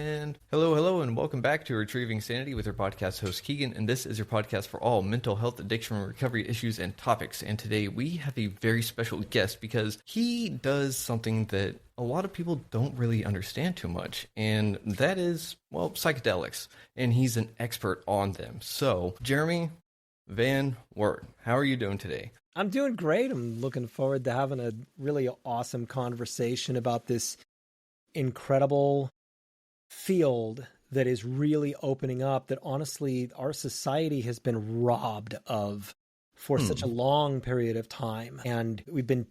And hello, and welcome back to Retrieving Sanity with your podcast host Keegan, and this is your podcast for all mental health, addiction, recovery issues, and topics. And today we have a very special guest because he does something that a lot of people don't really understand too much, and that is, well, psychedelics, and he's an expert on them. So, Jeremy Van Wert, how are you doing today? I'm doing great. I'm looking forward to having a really awesome conversation about this incredible field that is really opening up that honestly our society has been robbed of for such a long period of time. And we've been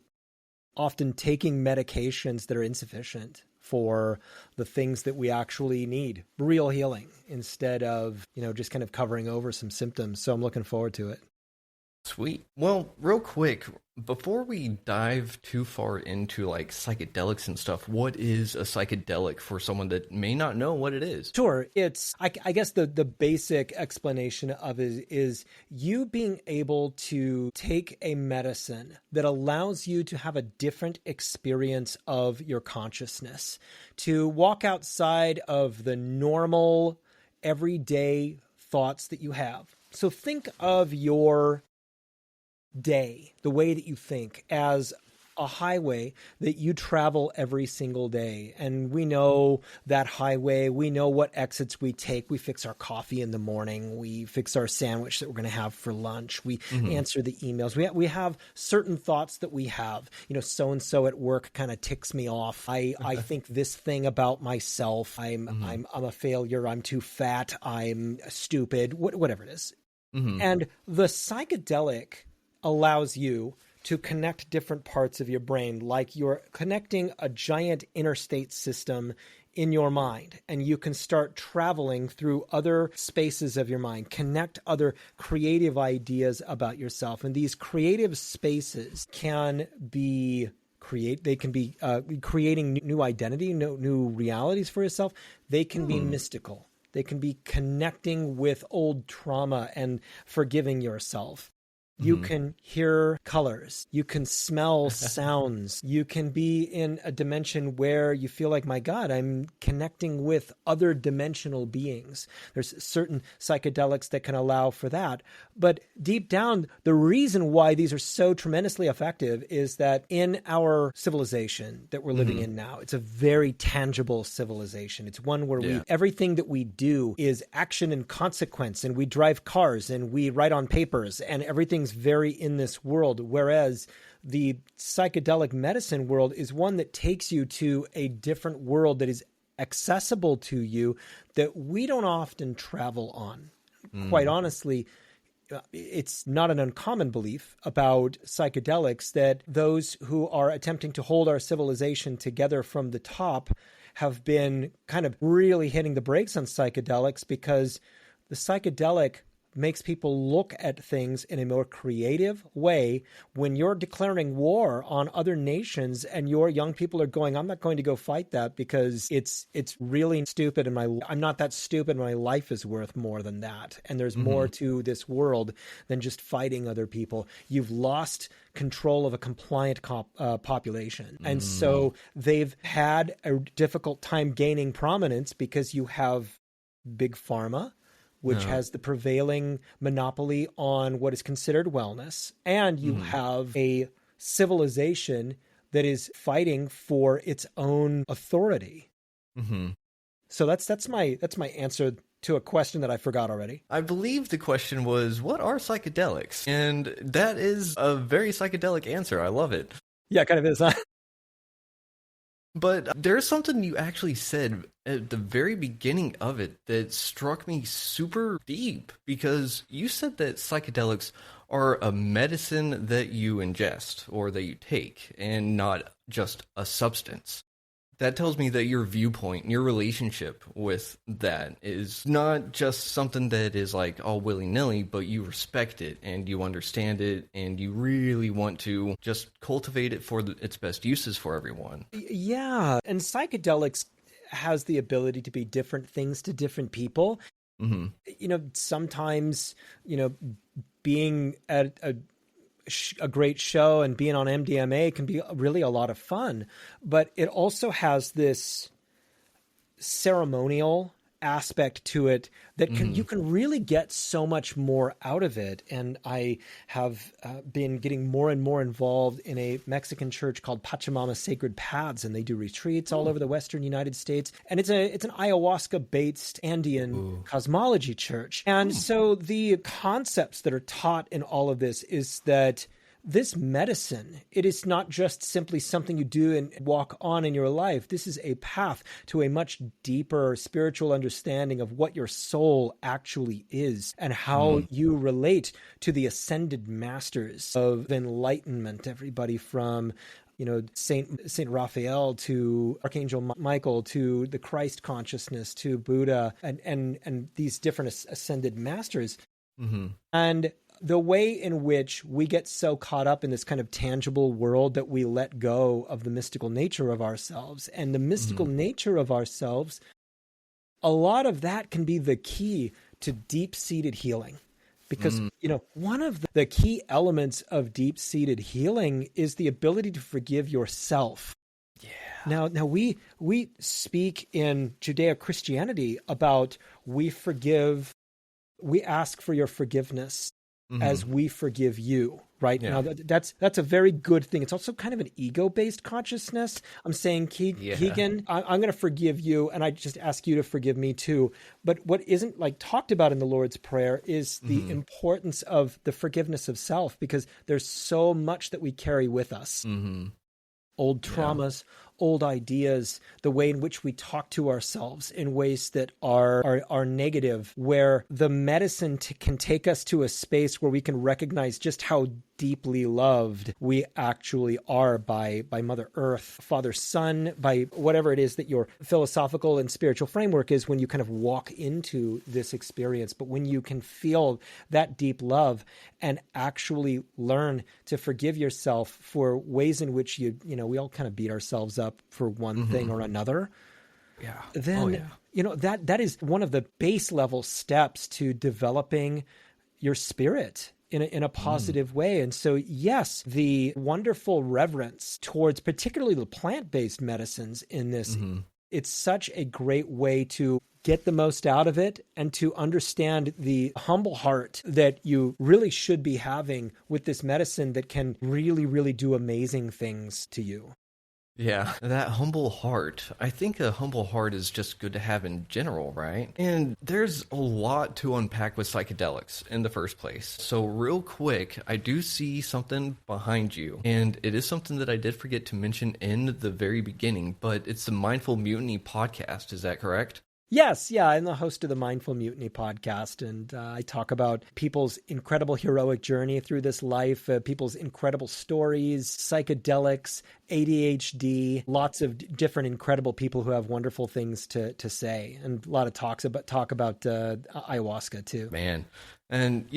often taking medications that are insufficient for the things that we actually need, real healing, instead of, just kind of covering over some symptoms. So I'm looking forward to it. Sweet. Well, real quick, before we dive too far into like psychedelics and stuff, what is a psychedelic for someone that may not know what it is? Sure. It's, I guess the basic explanation of it is you being able to take a medicine that allows you to have a different experience of your consciousness, to walk outside of the normal, everyday thoughts that you have. So think of your day, the way that you think, as a highway that you travel every single day. And we know that highway, we know what exits we take. We fix our coffee in the morning. We fix our sandwich that we're going to have for lunch. We answer the emails. We have certain thoughts that we have, so-and-so at work kind of ticks me off. I think this thing about myself. I'm a failure. I'm too fat. I'm stupid, whatever it is. And the psychedelic allows you to connect different parts of your brain, like you're connecting a giant interstate system in your mind, and you can start traveling through other spaces of your mind, connect other creative ideas about yourself. And these creative spaces can be creating new identity, new realities for yourself. They can be mystical. They can be connecting with old trauma and forgiving yourself. You can hear colors. You can smell sounds. You can be in a dimension where you feel like, my God, I'm connecting with other dimensional beings. There's certain psychedelics that can allow for that. But deep down, the reason why these are so tremendously effective is that in our civilization that we're living in now, it's a very tangible civilization. It's one where everything that we do is action and consequence, and we drive cars and we write on papers, and everything's very in this world, whereas the psychedelic medicine world is one that takes you to a different world that is accessible to you that we don't often travel on. Quite honestly, it's not an uncommon belief about psychedelics that those who are attempting to hold our civilization together from the top have been kind of really hitting the brakes on psychedelics, because the psychedelic makes people look at things in a more creative way. When you're declaring war on other nations and your young people are going, I'm not going to go fight that because it's really stupid, and I'm not that stupid, my life is worth more than that. And there's more to this world than just fighting other people. You've lost control of a compliant population. And so they've had a difficult time gaining prominence because you have big pharma, which has the prevailing monopoly on what is considered wellness. And you have a civilization that is fighting for its own authority. So that's my answer to a question that I forgot already. I believe the question was, what are psychedelics? And that is a very psychedelic answer. I love it. Yeah, it kind of is, huh? But there's something you actually said at the very beginning of it that struck me super deep, because you said that psychedelics are a medicine that you ingest or that you take, and not just a substance. That tells me that your viewpoint, your relationship with that is not just something that is like all willy-nilly, but you respect it and you understand it and you really want to just cultivate it for its best uses for everyone. Yeah. And psychedelics has the ability to be different things to different people. Sometimes, being at a great show and being on MDMA can be really a lot of fun, but it also has this ceremonial aspect to it that you can really get so much more out of it. And I have been getting more and more involved in a Mexican church called Pachamama Sacred Paths, and they do retreats all over the Western United States. And it's an ayahuasca-based Andean cosmology church. And so the concepts that are taught in all of this is that this medicine, it is not just simply something you do and walk on in your life. This is a path to a much deeper spiritual understanding of what your soul actually is and how you relate to the ascended masters of enlightenment. Everybody from Saint Raphael to Archangel Michael to the Christ consciousness to Buddha and these different ascended masters. And the way in which we get so caught up in this kind of tangible world that we let go of the mystical nature of ourselves. And the mystical nature of ourselves, a lot of that can be the key to deep-seated healing. Because, one of the key elements of deep-seated healing is the ability to forgive yourself. Yeah. Now we speak in Judeo-Christianity about we ask for your forgiveness as we forgive you, right? Yeah. Now that's a very good thing. It's also kind of an ego-based consciousness. I'm saying, Keegan, I'm going to forgive you, and I just ask you to forgive me too. But what isn't talked about in the Lord's Prayer is the importance of the forgiveness of self, because there's so much that we carry with us. Old traumas, old ideas, the way in which we talk to ourselves in ways that are negative, where the medicine can take us to a space where we can recognize just how deeply loved we actually are by Mother Earth, Father, Son, by whatever it is that your philosophical and spiritual framework is when you kind of walk into this experience. But when you can feel that deep love and actually learn to forgive yourself for ways in which we all kind of beat ourselves up for one thing or another, then that is one of the base level steps to developing your spirit in a positive way. And so, yes, the wonderful reverence towards particularly the plant-based medicines in this, it's such a great way to get the most out of it and to understand the humble heart that you really should be having with this medicine that can really, really do amazing things to you. Yeah, that humble heart. I think a humble heart is just good to have in general, right? And there's a lot to unpack with psychedelics in the first place. So real quick, I do see something behind you. And it is something that I did forget to mention in the very beginning, but it's the Mindful Mutiny podcast. Is that correct? Yes, yeah, I'm the host of the Mindful Mutiny podcast, and I talk about people's incredible heroic journey through this life, people's incredible stories, psychedelics, ADHD, lots of different incredible people who have wonderful things to say, and a lot of talk about ayahuasca too. Man, and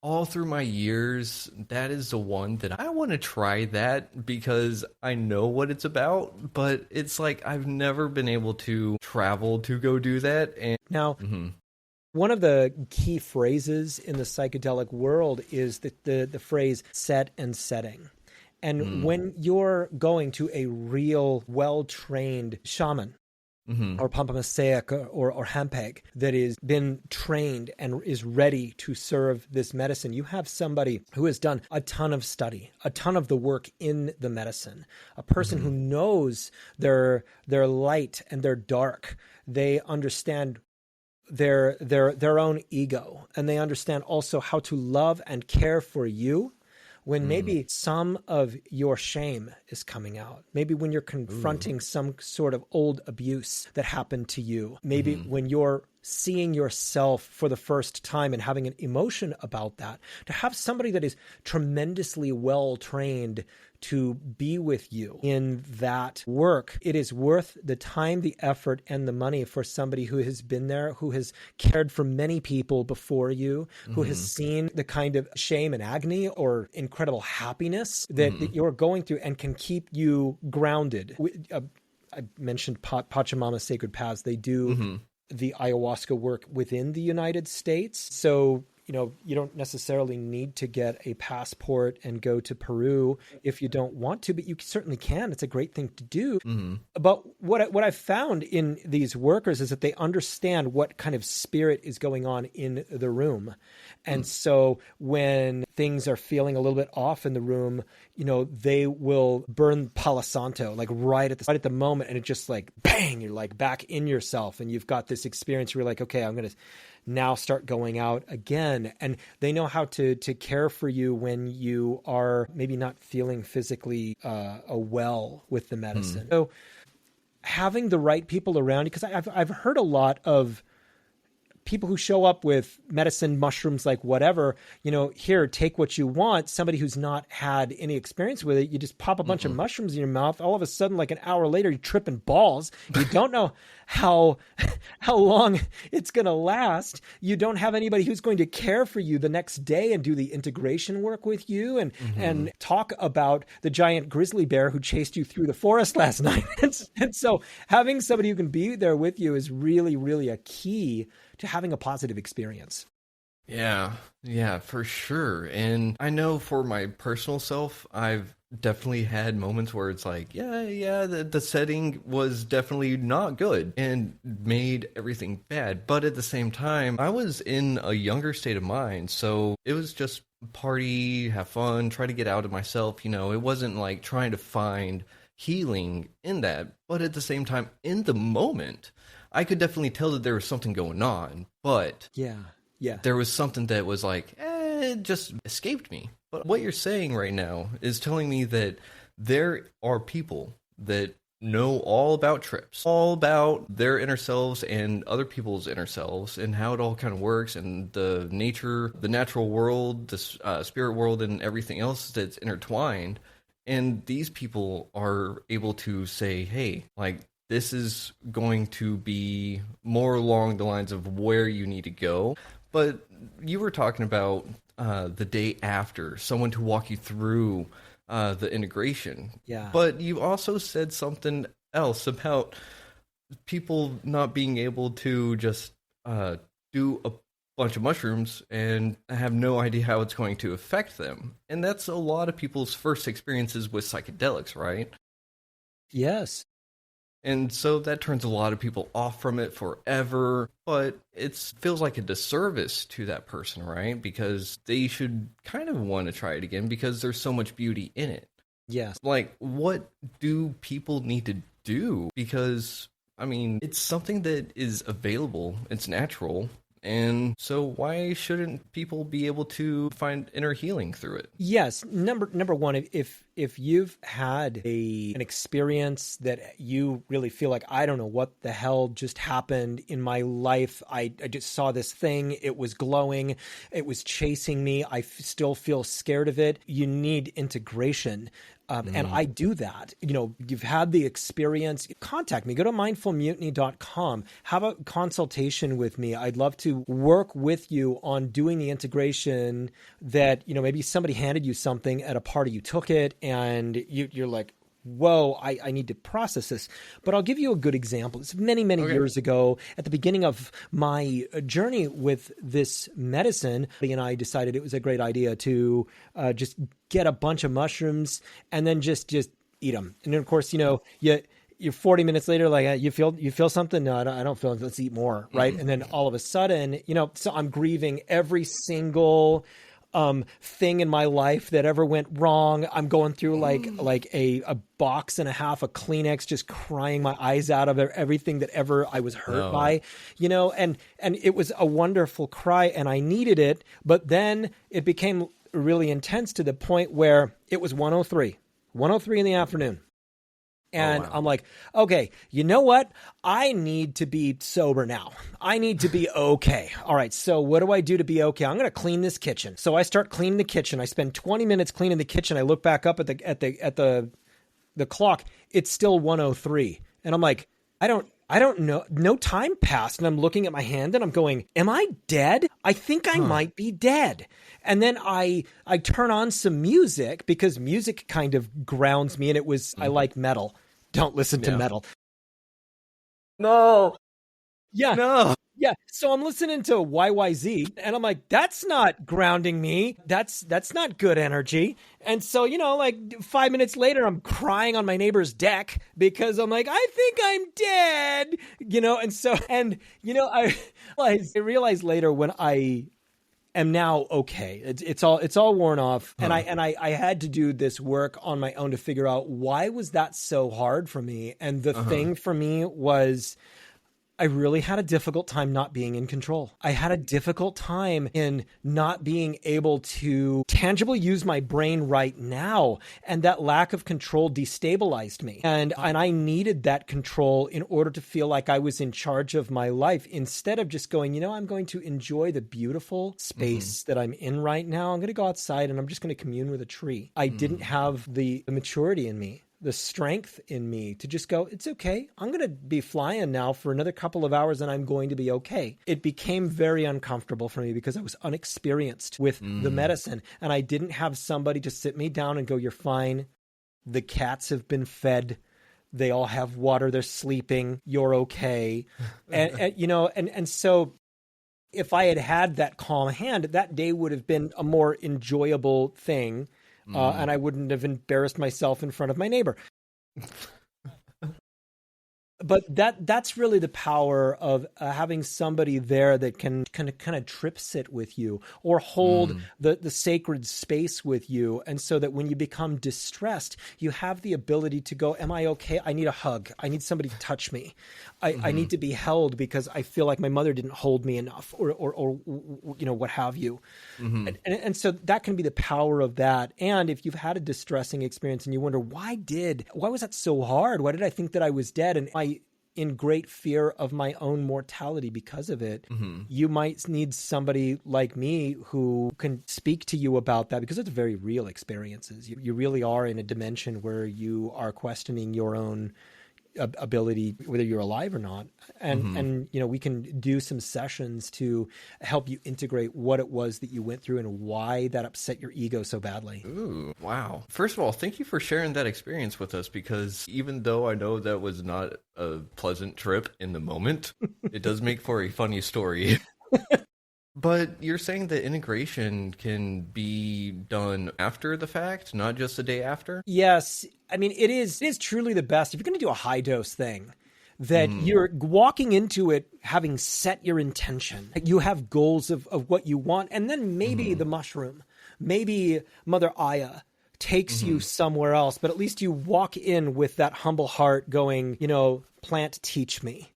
all through my years, that is the one that I want to try that because I know what it's about, but it's I've never been able to travel to go do that. And now, one of the key phrases in the psychedelic world is the phrase set and setting. And when you're going to a real well-trained shaman, or Pampamasaic or Hampeg that has been trained and is ready to serve this medicine. You have somebody who has done a ton of study, a ton of the work in the medicine, a person who knows their light and their dark. They understand their own ego, and they understand also how to love and care for you when maybe some of your shame is coming out, maybe when you're confronting some sort of old abuse that happened to you, maybe when you're seeing yourself for the first time and having an emotion about that, to have somebody that is tremendously well trained to be with you in that work. It is worth the time, the effort, and the money for somebody who has been there, who has cared for many people before you, who has seen the kind of shame and agony or incredible happiness that you're going through and can keep you grounded. I mentioned Pachamama Sacred Paths. They do the ayahuasca work within the United States. So, you don't necessarily need to get a passport and go to Peru if you don't want to, but you certainly can. It's a great thing to do. Mm-hmm. But what I've found in these workers is that they understand what kind of spirit is going on in the room. And so when things are feeling a little bit off in the room, they will burn Palo Santo, like right at the moment. And it just like, bang, you're like back in yourself. And you've got this experience where you're like, okay, I'm going to now start going out again. And they know how to care for you when you are maybe not feeling physically well with the medicine. So having the right people around you, because I've heard a lot of people who show up with medicine, mushrooms, like whatever, here, take what you want. Somebody who's not had any experience with it, you just pop a bunch of mushrooms in your mouth. All of a sudden, like an hour later, you're tripping balls. You don't know how long it's going to last. You don't have anybody who's going to care for you the next day and do the integration work with you and talk about the giant grizzly bear who chased you through the forest last night. And so having somebody who can be there with you is really, really a key to having a positive experience. Yeah, for sure. And I know for my personal self, I've definitely had moments where it's like, the setting was definitely not good and made everything bad. But at the same time, I was in a younger state of mind. So it was just party, have fun, try to get out of myself. It wasn't like trying to find healing in that. But at the same time, in the moment, I could definitely tell that there was something going on, but there was something that was like, it just escaped me. But what you're saying right now is telling me that there are people that know all about trips, all about their inner selves and other people's inner selves and how it all kind of works and the nature, the natural world, the spirit world and everything else that's intertwined. And these people are able to say, hey, like, this is going to be more along the lines of where you need to go. But you were talking about the day after, someone to walk you through the integration. Yeah. But you also said something else about people not being able to just do a bunch of mushrooms and have no idea how it's going to affect them. And that's a lot of people's first experiences with psychedelics, right? Yes. And so that turns a lot of people off from it forever, but it feels like a disservice to that person, right? Because they should kind of want to try it again because there's so much beauty in it. Yes. Like, what do people need to do? Because, I mean, it's something that is available, it's natural. And so why shouldn't people be able to find inner healing through it? Yes. Number one, if you've had an experience that you really feel like, I don't know what the hell just happened in my life. I just saw this thing. It was glowing. It was chasing me. I still feel scared of it. You need integration. And I do that. You've had the experience, contact me. Go to mindfulmutiny.com. Have a consultation with me. I'd love to work with you on doing the integration that, maybe somebody handed you something at a party, you took it, and you're like, whoa, I need to process this. But I'll give you a good example. It's many years ago, at the beginning of my journey with this medicine, and I decided it was a great idea to just get a bunch of mushrooms and then just eat them. And then, of course, you're 40 minutes later, like, you feel something? No, I don't feel it. Let's eat more, right? And then all of a sudden, so I'm grieving every single thing in my life that ever went wrong. I'm going through like a box and a half of Kleenex, just crying my eyes out of everything that ever I was hurt by, and it was a wonderful cry and I needed it. But then it became really intense to the point where it was 1:03 in the afternoon. And I'm like, okay, you know what? I need to be sober now. I need to be okay. All right. So what do I do to be okay? I'm going to clean this kitchen. So I start cleaning the kitchen. I spend 20 minutes cleaning the kitchen. I look back up at the clock. It's still 1:03. And I'm like, I don't know. No time passed. And I'm looking at my hand and I'm going, am I dead? I think I might be dead. And then I turn on some music because music kind of grounds me. And it was, I like metal. Don't listen to metal. No. Yeah. No. Yeah. So I'm listening to YYZ and I'm like, that's not grounding me. That's not good energy. And so, like 5 minutes later, I'm crying on my neighbor's deck because I'm like, I think I'm dead, and so, I realized later when I am now okay. It's all worn off. And I had to do this work on my own to figure out why was that so hard for me. And the thing for me was I really had a difficult time not being in control. I had a difficult time in not being able to tangibly use my brain right now. And that lack of control destabilized me. And I needed that control in order to feel like I was in charge of my life instead of just going, I'm going to enjoy the beautiful space that I'm in right now. I'm going to go outside and I'm just going to commune with a tree. I didn't have the maturity in me, the strength in me to just go, it's okay. I'm going to be flying now for another couple of hours and I'm going to be okay. It became very uncomfortable for me because I was unexperienced with the medicine and I didn't have somebody to sit me down and go, you're fine. The cats have been fed. They all have water. They're sleeping. You're okay. And so if I had had that calm hand, that day would have been a more enjoyable thing. And I wouldn't have embarrassed myself in front of my neighbor. But that's really the power of having somebody there that can kind of trip sit with you or hold the sacred space with you. And so that when you become distressed, you have the ability to go, am I okay? I need a hug. I need somebody to touch me. I need to be held because I feel like my mother didn't hold me enough or what have you. And so that can be the power of that. And if you've had a distressing experience and you wonder, why was that so hard? Why did I think that I was dead? And I in great fear of my own mortality because of it, you might need somebody like me who can speak to you about that because it's very real experiences. You really are in a dimension where you are questioning your own ability, whether you're alive or not. And we can do some sessions to help you integrate what it was that you went through and why that upset your ego so badly. Ooh, wow. First of all, thank you for sharing that experience with us, because even though I know that was not a pleasant trip in the moment, it does make for a funny story. But you're saying that integration can be done after the fact, not just the day after? Yes. I mean, it is truly the best. If you're going to do a high dose thing, that you're walking into it having set your intention. You have goals of what you want. And then maybe the mushroom, maybe Mother Aya takes you somewhere else. But at least you walk in with that humble heart going, plant, teach me.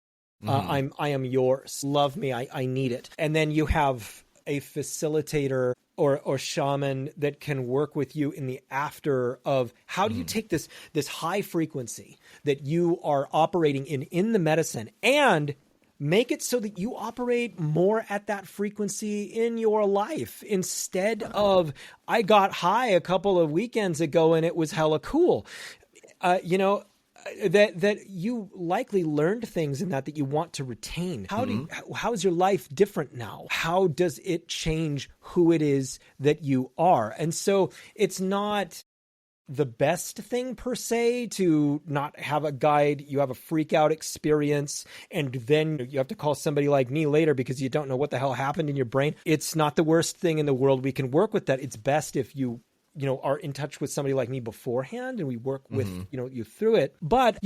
I am yours. Love me. I need it. And then you have a facilitator or shaman that can work with you in the after of how do you take this high frequency that you are operating in the medicine and make it so that you operate more at that frequency in your life instead of, I got high a couple of weekends ago and it was hella cool. That you likely learned things in that you want to retain. How is your life different now? How does it change who it is that you are? And so it's not the best thing per se to not have a guide. You have a freak out experience and then you have to call somebody like me later because you don't know what the hell happened in your brain. It's not the worst thing in the world. We can work with that. It's best if you are in touch with somebody like me beforehand and we work with, you through it. But,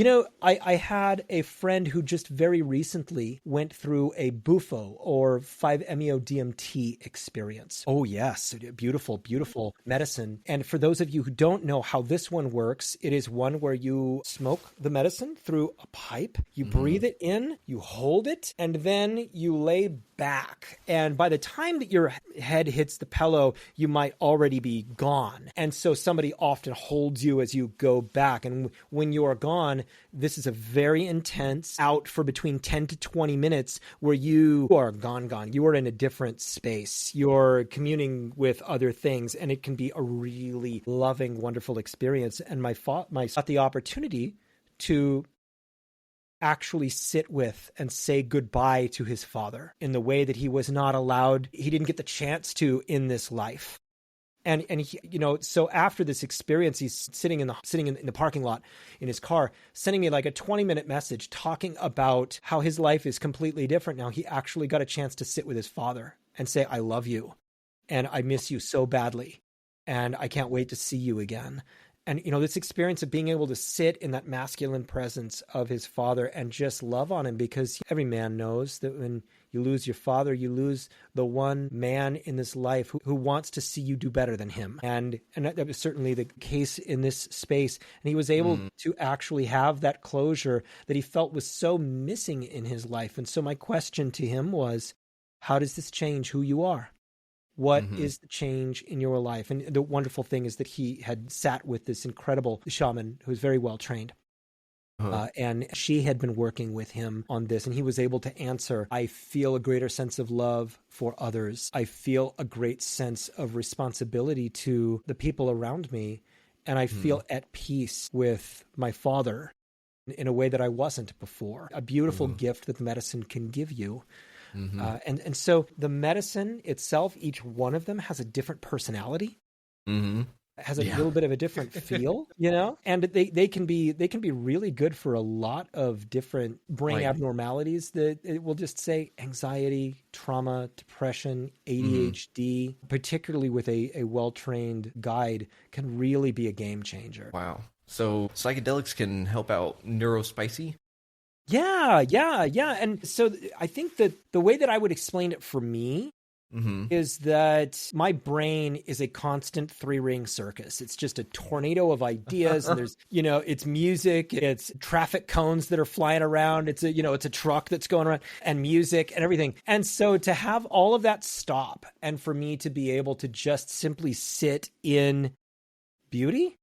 I had a friend who just very recently went through a BUFO or 5-MeO-DMT experience. Oh, yes. Beautiful, beautiful medicine. And for those of you who don't know how this one works, it is one where you smoke the medicine through a pipe, you breathe it in, you hold it, and then you lay back. And by the time that your head hits the pillow, you might already be gone. And so somebody often holds you as you go back. And when you are gone, this is a very intense out for between 10 to 20 minutes where you are gone. You are in a different space. You're communing with other things. And it can be a really loving, wonderful experience. And my got the opportunity to actually sit with and say goodbye to his father in the way that he was not allowed. He didn't get the chance to in this life. And he, so after this experience, he's sitting in the parking lot in his car, sending me like a 20-minute message talking about how his life is completely different now. He actually got a chance to sit with his father and say, "I love you, and I miss you so badly, and I can't wait to see you again." And, this experience of being able to sit in that masculine presence of his father and just love on him, because every man knows that when you lose your father, you lose the one man in this life who wants to see you do better than him. And that was certainly the case in this space. And he was able to actually have that closure that he felt was so missing in his life. And so my question to him was, how does this change who you are? What is the change in your life? And the wonderful thing is that he had sat with this incredible shaman who was very well trained. And she had been working with him on this, and he was able to answer, I feel a greater sense of love for others. I feel a great sense of responsibility to the people around me, and I feel at peace with my father in a way that I wasn't before. A beautiful gift that medicine can give you. And so the medicine itself, each one of them has a different personality, has a little bit of a different feel, and they can be really good for a lot of different brain abnormalities that it will just say anxiety, trauma, depression, ADHD, particularly with a well-trained guide, can really be a game changer. Wow. So psychedelics can help out neurospicy? Yeah. And so I think that the way that I would explain it for me is that my brain is a constant 3-ring circus. It's just a tornado of ideas. And there's, it's music, it's traffic cones that are flying around. It's a truck that's going around, and music and everything. And so to have all of that stop, and for me to be able to just simply sit in beauty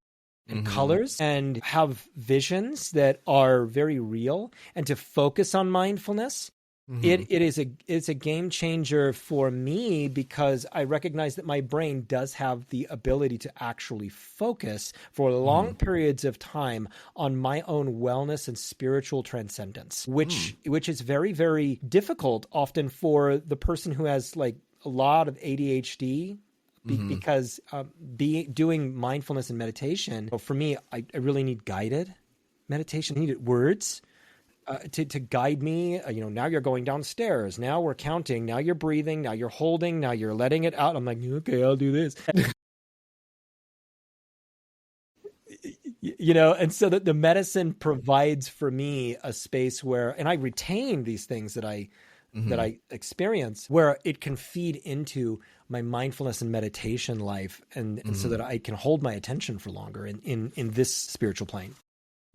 and colors and have visions that are very real, and to focus on mindfulness, it's a game changer for me, because I recognize that my brain does have the ability to actually focus for long periods of time on my own wellness and spiritual transcendence, which is very, very difficult often for the person who has like a lot of ADHD. Because doing mindfulness and meditation, for me, I really need guided meditation. I need words to guide me. Now you're going downstairs. Now we're counting. Now you're breathing. Now you're holding. Now you're letting it out. I'm like, okay, I'll do this. And so that the medicine provides for me a space where, and I retain these things that I experience, where it can feed into my mindfulness and meditation life, and so that I can hold my attention for longer in this spiritual plane.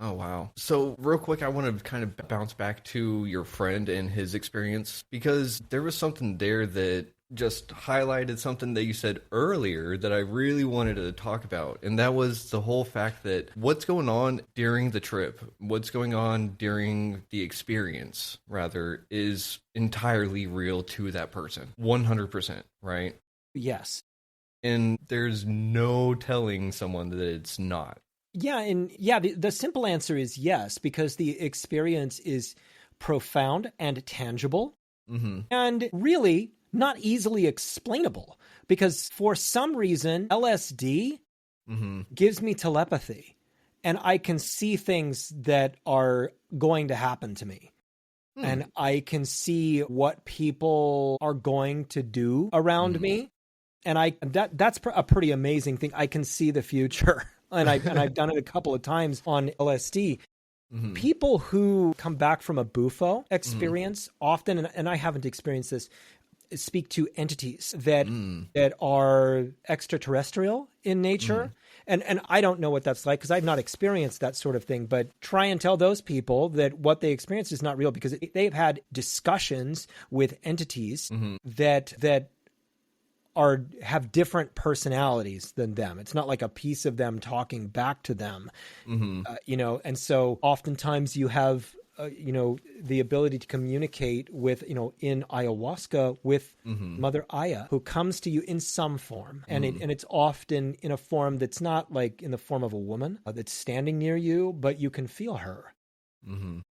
Oh, wow. So real quick, I want to kind of bounce back to your friend and his experience, because there was something there that just highlighted something that you said earlier that I really wanted to talk about. And that was the whole fact that what's going on during the trip, what's going on during the experience, rather, is entirely real to that person. 100%, right? Yes. And there's no telling someone that it's not. Yeah. And the simple answer is yes, because the experience is profound and tangible and really not easily explainable, because for some reason, LSD gives me telepathy, and I can see things that are going to happen to me. And I can see what people are going to do around me. And that's a pretty amazing thing. I can see the future. And I've done it a couple of times on LSD. People who come back from a bufo experience often, and I haven't experienced this, speak to entities that are extraterrestrial in nature. And I don't know what that's like, because I've not experienced that sort of thing. But try and tell those people that what they experience is not real, because they've had discussions with entities that have different personalities than them. It's not like a piece of them talking back to them, and so oftentimes you have, the ability to communicate with, in ayahuasca with Mother Aya, who comes to you in some form. And it's often in a form that's not like in the form of a woman that's standing near you, but you can feel her.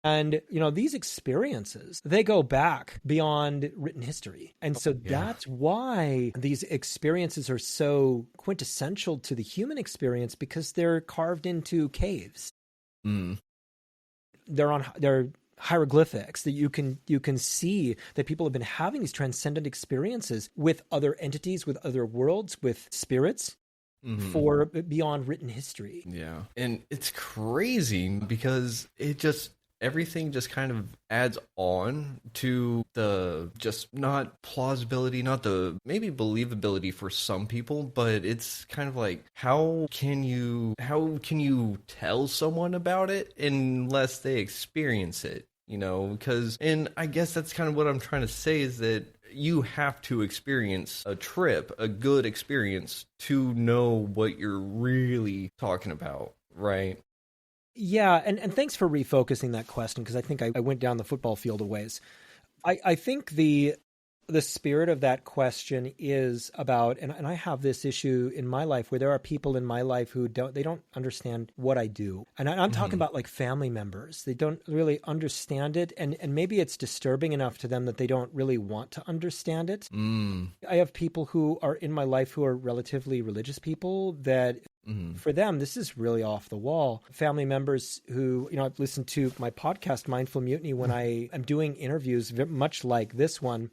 And, these experiences, they go back beyond written history. And so that's why these experiences are so quintessential to the human experience, because they're carved into caves. Mm. They're hieroglyphics that you can see that people have been having these transcendent experiences with other entities, with other worlds, with spirits. Mm-hmm. For beyond written history. Yeah. And it's crazy because everything just kind of adds on to the just not plausibility, not the maybe believability for some people, but it's kind of like, how can you tell someone about it unless they experience it? Because, and I guess that's kind of what I'm trying to say, is that you have to experience a trip, a good experience, to know what you're really talking about, right? Yeah, and thanks for refocusing that question, because I think I went down the football field a ways. I think the spirit of that question is about, and I have this issue in my life where there are people in my life who don't understand what I do. And I'm talking about like family members. They don't really understand it. And maybe it's disturbing enough to them that they don't really want to understand it. I have people who are in my life who are relatively religious people that for them, this is really off the wall. Family members who, I've listened to my podcast, Mindful Mutiny, when I am doing interviews much like this one.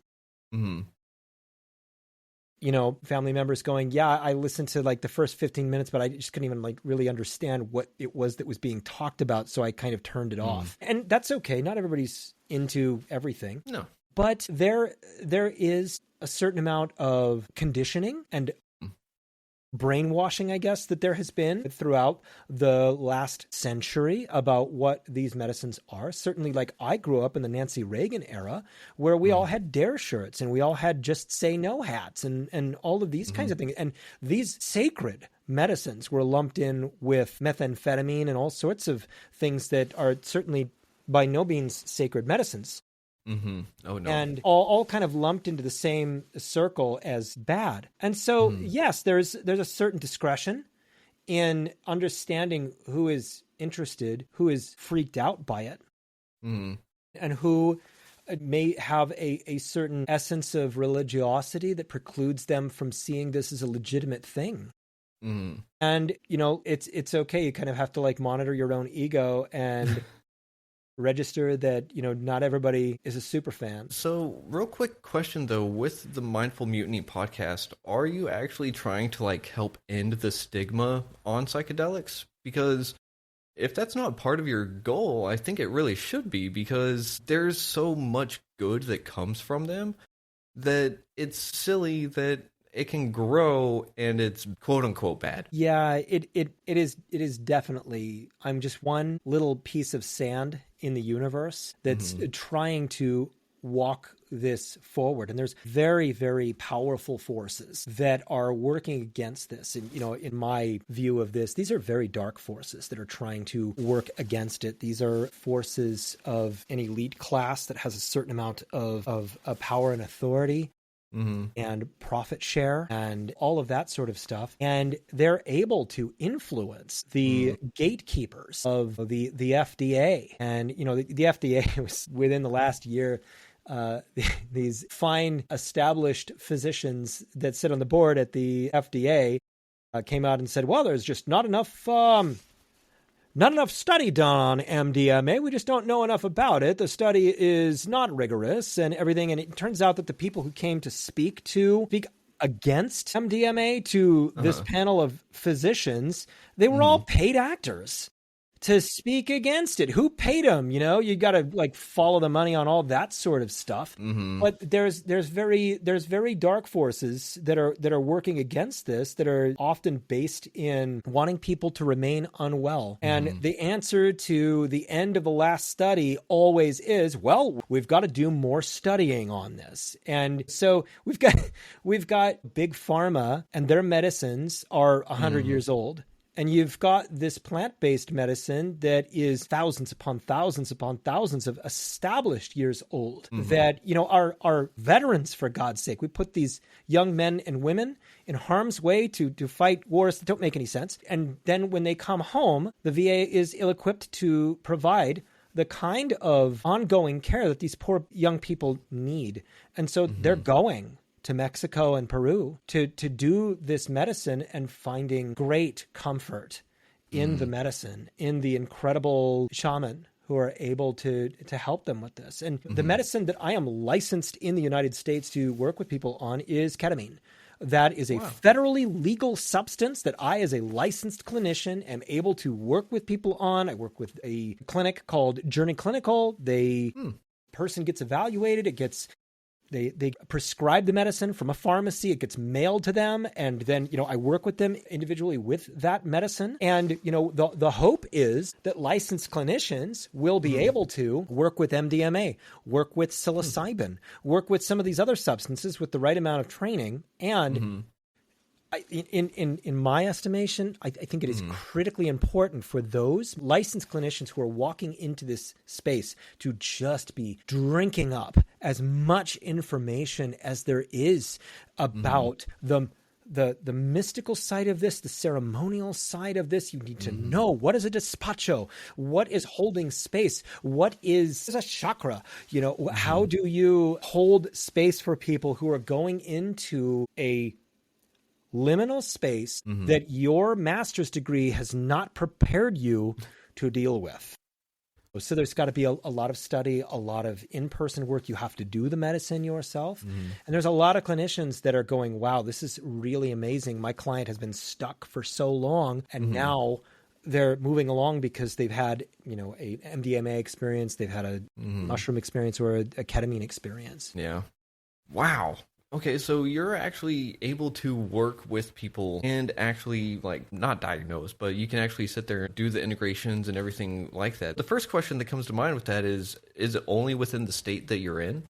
Family members going, yeah, I listened to like the first 15 minutes, but I just couldn't even like really understand what it was that was being talked about. So I kind of turned it off. And that's okay. Not everybody's into everything. No. But there is a certain amount of conditioning and brainwashing, I guess, that there has been throughout the last century about what these medicines are. Certainly, like, I grew up in the Nancy Reagan era where we all had Dare shirts and we all had Just Say No hats and all of these kinds of things. And these sacred medicines were lumped in with methamphetamine and all sorts of things that are certainly by no means sacred medicines. Oh, no. And all kind of lumped into the same circle as bad. And so, yes, there's a certain discretion in understanding who is interested, who is freaked out by it, and who may have a certain essence of religiosity that precludes them from seeing this as a legitimate thing. And, it's okay. You kind of have to like monitor your own ego and register that, not everybody is a super fan. So, real quick question though, with the Mindful Mutiny podcast, are you actually trying to like help end the stigma on psychedelics? Because if that's not part of your goal, I think it really should be, because there's so much good that comes from them that it's silly that it can grow and it's quote unquote bad. Yeah, it is definitely, I'm just one little piece of sand in the universe that's trying to walk this forward. And there's very, very powerful forces that are working against this. And, in my view of this, these are very dark forces that are trying to work against it. These are forces of an elite class that has a certain amount of power and authority. And profit share and all of that sort of stuff. And they're able to influence the gatekeepers of the FDA. And, the FDA was within the last year, these fine established physicians that sit on the board at the FDA came out and said, well, there's just not enough study done on MDMA. We just don't know enough about it. The study is not rigorous and everything. And it turns out that the people who came to speak against MDMA to this panel of physicians, they were all paid actors to speak against it. Who paid them? You got to like follow the money on all that sort of stuff. But there's very dark forces that are working against this, that are often based in wanting people to remain unwell. And the answer to the end of the last study always is, well, we've got to do more studying on this. And so we've got big pharma, and their medicines are 100 years old. And you've got this plant-based medicine that is thousands upon thousands upon thousands of established years old that, are veterans, for God's sake. We put these young men and women in harm's way to fight wars that don't make any sense. And then when they come home, the VA is ill-equipped to provide the kind of ongoing care that these poor young people need. And so they're going to Mexico and Peru to do this medicine and finding great comfort in the medicine, in the incredible shaman who are able to help them with this. And the medicine that I am licensed in the United States to work with people on is ketamine. That is a federally legal substance that I, as a licensed clinician, am able to work with people on. I work with a clinic called Journey Clinical. Person gets evaluated. They prescribe the medicine from a pharmacy. It gets mailed to them. And then, I work with them individually with that medicine. And, the hope is that licensed clinicians will be able to work with MDMA, work with psilocybin, work with some of these other substances with the right amount of training. And in my estimation, I think it is critically important for those licensed clinicians who are walking into this space to just be drinking up as much information as there is about the mystical side of this, the ceremonial side of this. You need to know, what is a despacho? What is holding space? What is a chakra? How do you hold space for people who are going into a liminal space that your master's degree has not prepared you to deal with? So there's got to be a lot of study, a lot of in-person work. You have to do the medicine yourself. And there's a lot of clinicians that are going, wow, this is really amazing. My client has been stuck for so long, and now they're moving along because they've had, a MDMA experience, they've had a mushroom experience or a ketamine experience. Yeah. Wow. Okay, so you're actually able to work with people and actually, not diagnose, but you can actually sit there and do the integrations and everything like that. The first question that comes to mind with that is it only within the state that you're in?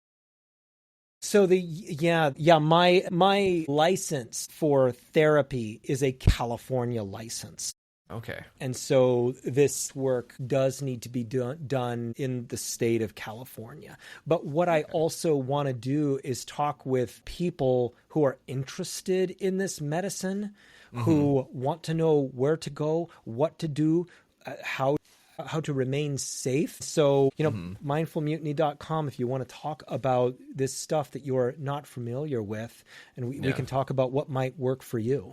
So my license for therapy is a California license. Okay. And so this work does need to be done in the state of California. But what I also want to do is talk with people who are interested in this medicine, who want to know where to go, what to do, how to remain safe. So, mindfulmutiny.com, if you want to talk about this stuff that you're not familiar with, and we can talk about what might work for you.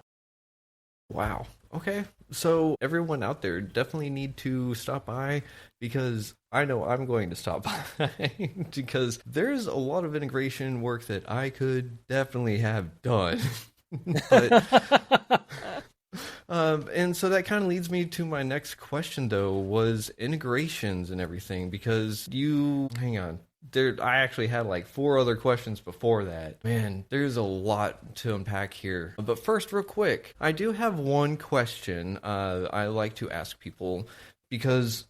Wow. Okay. So everyone out there definitely need to stop by, because I know I'm going to stop by because there's a lot of integration work that I could definitely have done. But, and so that kind of leads me to my next question, though, was integrations and everything, because hang on. I actually had 4 other questions before that. Man, there's a lot to unpack here. But first, real quick, I do have one question I like to ask people, because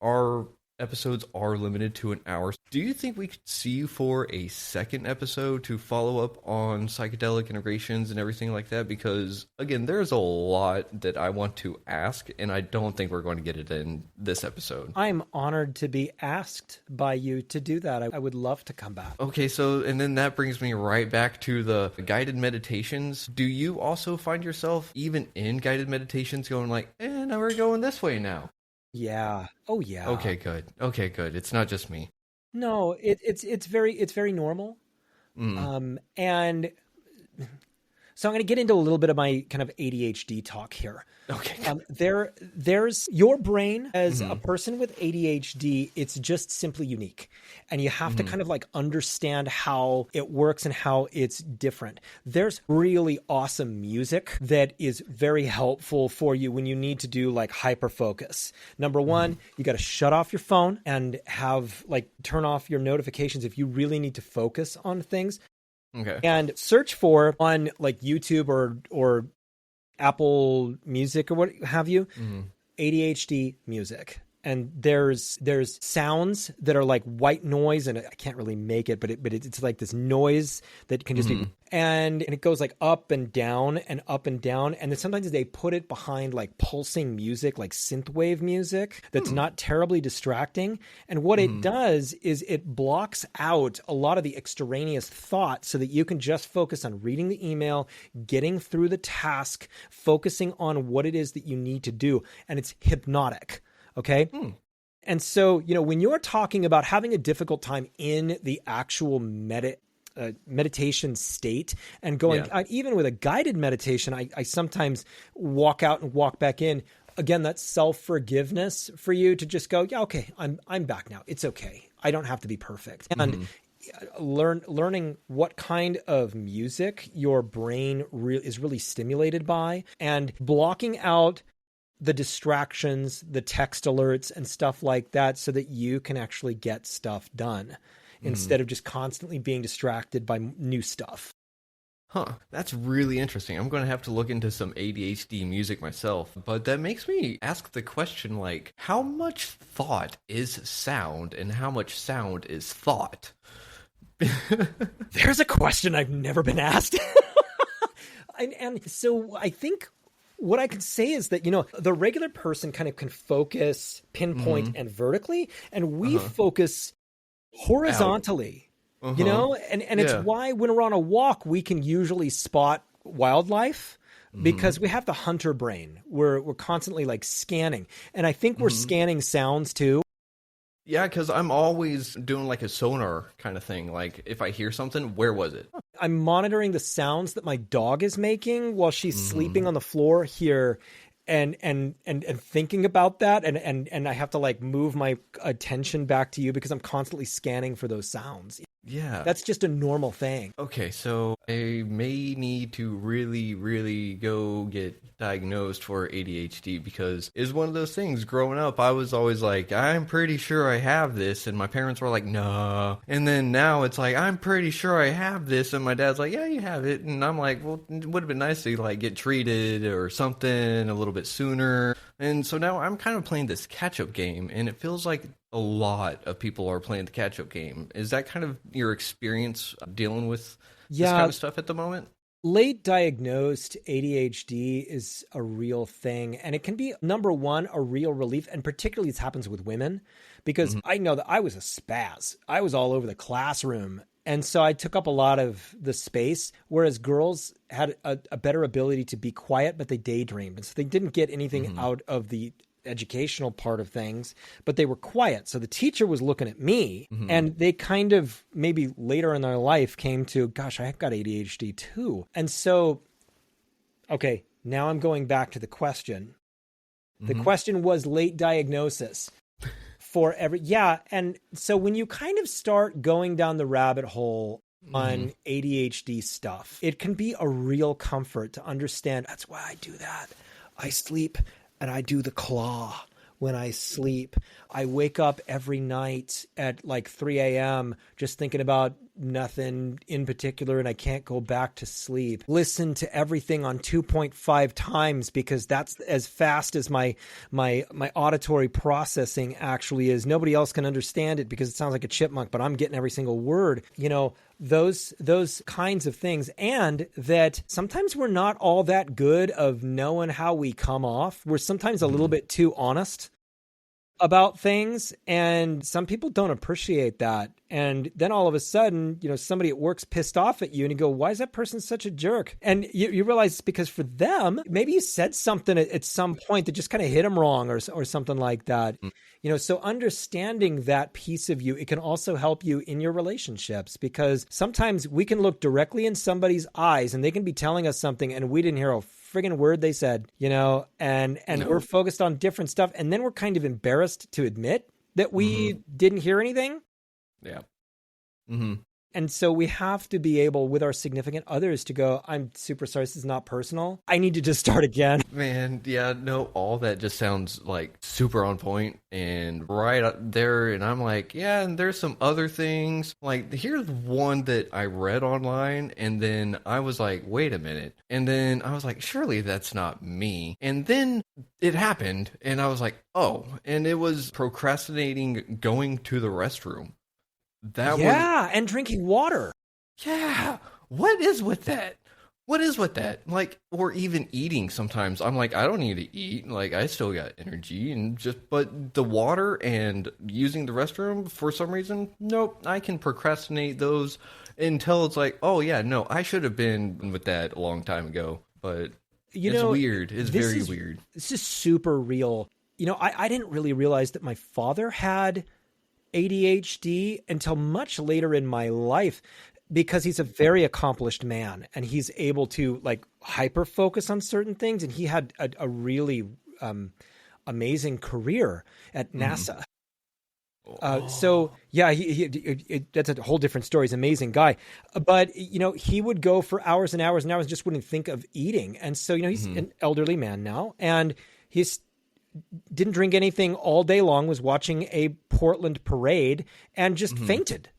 our episodes are limited to an hour. Do you think we could see you for a second episode to follow up on psychedelic integrations and everything like that? Because, again, there's a lot that I want to ask, and I don't think we're going to get it in this episode. I'm honored to be asked by you to do that. I would love to come back. Okay, so, and then that brings me right back to the guided meditations. Do you also find yourself, even in guided meditations, going now we're going this way now? Yeah. Oh, yeah. Okay, good. It's not just me. No, it's very normal. And so I'm going to get into a little bit of my kind of ADHD talk here. Okay. There's your brain as a person with ADHD. It's just simply unique, and you have to kind of understand how it works and how it's different. There's really awesome music that is very helpful for you when you need to do hyper focus. Number one, you got to shut off your phone and have turn off your notifications if you really need to focus on things. Okay. And search for on YouTube or Apple Music or what have you, ADHD music. And there's sounds that are white noise, and I can't really make it, but it's this noise that can just be, and it goes up and down and up and down. And then sometimes they put it behind pulsing music, synthwave music that's not terribly distracting. And what it does is it blocks out a lot of the extraneous thought so that you can just focus on reading the email, getting through the task, focusing on what it is that you need to do. And it's hypnotic. Okay. And so, when you're talking about having a difficult time in the actual meditation state and going, even with a guided meditation, I sometimes walk out and walk back in. Again, that's self-forgiveness for you to just go, yeah, okay, I'm back now. It's okay. I don't have to be perfect. And learning what kind of music your brain is really stimulated by, and blocking out the distractions, the text alerts and stuff like that, so that you can actually get stuff done instead of just constantly being distracted by new stuff. Huh, that's really interesting. I'm going to have to look into some ADHD music myself. But that makes me ask the question, like, how much thought is sound and how much sound is thought? There's a question I've never been asked. and so I think what I can say is that, the regular person kind of can focus, pinpoint, and vertically, and we focus horizontally. And it's why when we're on a walk, we can usually spot wildlife because we have the hunter brain. We're constantly like scanning. And I think we're scanning sounds too. Yeah, because I'm always doing like a sonar kind of thing. Like if I hear something, where was it? I'm monitoring the sounds that my dog is making while she's sleeping on the floor here. And thinking about that, and I have to like move my attention back to you because I'm constantly scanning for those sounds. Yeah. That's just a normal thing. Okay, so I may need to really, really go get diagnosed for ADHD because it's one of those things. Growing up, I was always like, I'm pretty sure I have this. And my parents were like, no. And then now it's like, I'm pretty sure I have this. And my dad's like, yeah, you have it. And I'm like, well, it would have been nice to like get treated or something a little bit sooner. And so now I'm kind of playing this catch-up game, and it feels like a lot of people are playing the catch-up game. Is that kind of your experience dealing with this kind of stuff at the moment? Late diagnosed ADHD is a real thing, and it can be, number one, a real relief, and particularly this happens with women, because I know that I was a spaz. I was all over the classroom, and so I took up a lot of the space, whereas girls had a better ability to be quiet, but they daydreamed, and so they didn't get anything out of the educational part of things, but they were quiet. So the teacher was looking at me, and they kind of maybe later in their life came to, gosh, I've got ADHD too. And so, okay, now I'm going back to the question. The question was late diagnosis for and so when you kind of start going down the rabbit hole on ADHD stuff, it can be a real comfort to understand that's why I do that. I sleep and I do the claw when I sleep. I wake up every night at like 3 a.m. just thinking about nothing in particular, and I can't go back to sleep. Listen to everything on 2.5 times because that's as fast as my auditory processing actually is. Nobody else can understand it because it sounds like a chipmunk, but I'm getting every single word. Those kinds of things, and that sometimes we're not all that good of knowing how we come off. We're sometimes a little bit too honest about things, and some people don't appreciate that. And then all of a sudden, somebody at work's pissed off at you, and you go, why is that person such a jerk? And you realize it's because for them, maybe you said something at some point that just kind of hit them wrong or something like that. So understanding that piece of you, it can also help you in your relationships, because sometimes we can look directly in somebody's eyes and they can be telling us something and we didn't hear a friggin' word they said, and we're focused on different stuff. And then we're kind of embarrassed to admit that we didn't hear anything. Yeah. And so we have to be able with our significant others to go, I'm super sorry, this is not personal. I need to just start again. Man, yeah, no, all that just sounds like super on point and right up there. And I'm like, yeah, and there's some other things. Like, here's one that I read online, and then I was like, wait a minute. And then I was like, surely that's not me. And then it happened, and I was like, oh, and it was procrastinating going to the restroom. And drinking water. Yeah. What is with that? Like, or even eating sometimes. I'm like, I don't need to eat. Like, I still got energy but the water and using the restroom for some reason, nope, I can procrastinate those until it's like, oh yeah, no, I should have been with that a long time ago. But it's weird. It's very weird. This is super real. I didn't really realize that my father had ADHD until much later in my life, because he's a very accomplished man and he's able to like hyper focus on certain things. And he had a really amazing career at NASA. So yeah, that's a whole different story. He's an amazing guy, but he would go for hours and hours and hours, and just wouldn't think of eating. And so, he's an elderly man now, and he's didn't drink anything all day long, was watching a Portland parade and just fainted.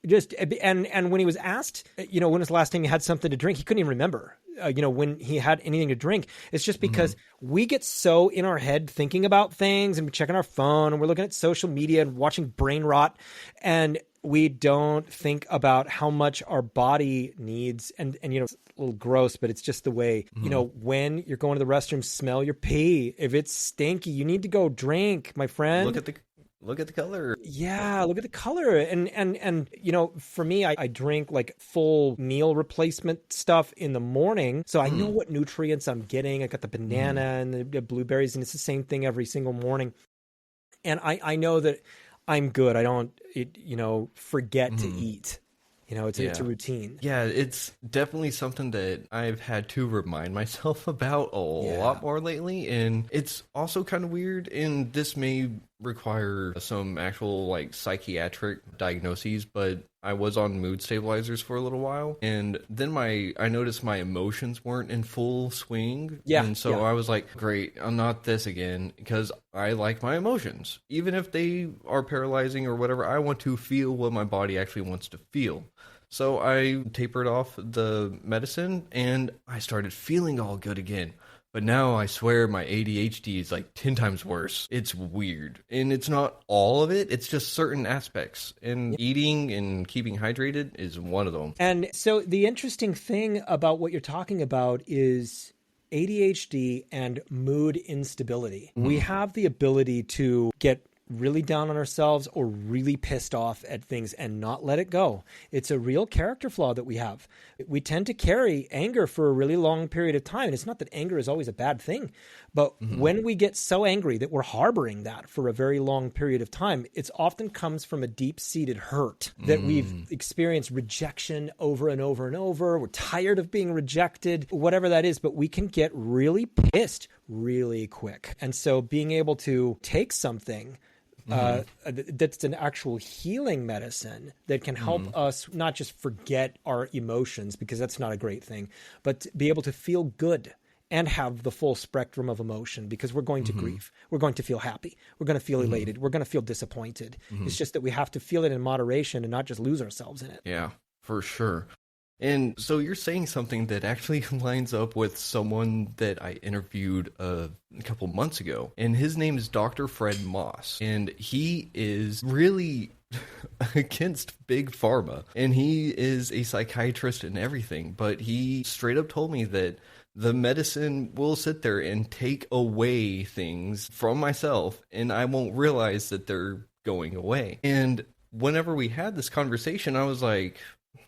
And when he was asked, when was the last time he had something to drink, he couldn't even remember, when he had anything to drink. It's just because we get so in our head thinking about things and checking our phone and we're looking at social media and watching brain rot, and we don't think about how much our body needs. And it's a little gross, but it's just the way, when you're going to the restroom, smell your pee. If it's stinky, you need to go drink, my friend. Look at the color. Yeah, look at the color. And for me, I drink like full meal replacement stuff in the morning. So I know what nutrients I'm getting. I got the banana and the blueberries, and it's the same thing every single morning. And I know that I'm good. I don't, forget to eat. It's a routine. Yeah, it's definitely something that I've had to remind myself about a lot more lately. And it's also kind of weird, and this may require some actual like psychiatric diagnoses, but I was on mood stabilizers for a little while, and then I noticed my emotions weren't in full swing. And so I was like, great, I'm not this again, because I like my emotions. Even if they are paralyzing or whatever, I want to feel what my body actually wants to feel. So I tapered off the medicine and I started feeling all good again. But now I swear my ADHD is like 10 times worse. It's weird. And it's not all of it. It's just certain aspects. And eating and keeping hydrated is one of them. And so the interesting thing about what you're talking about is ADHD and mood instability. We have the ability to get really down on ourselves or really pissed off at things and not let it go. It's a real character flaw that we have. We tend to carry anger for a really long period of time. And it's not that anger is always a bad thing, but when we get so angry that we're harboring that for a very long period of time, it often comes from a deep-seated hurt that we've experienced rejection over and over and over. We're tired of being rejected, whatever that is, but we can get really pissed really quick. And so being able to take something that's an actual healing medicine that can help us not just forget our emotions, because that's not a great thing, but be able to feel good and have the full spectrum of emotion, because we're going to grieve. We're going to feel happy. We're going to feel elated. We're going to feel disappointed. It's just that we have to feel it in moderation and not just lose ourselves in it. Yeah, for sure. And so you're saying something that actually lines up with someone that I interviewed a couple months ago. And his name is Dr. Fred Moss. And he is really against big pharma. And he is a psychiatrist and everything. But he straight up told me that the medicine will sit there and take away things from myself, and I won't realize that they're going away. And whenever we had this conversation, I was like,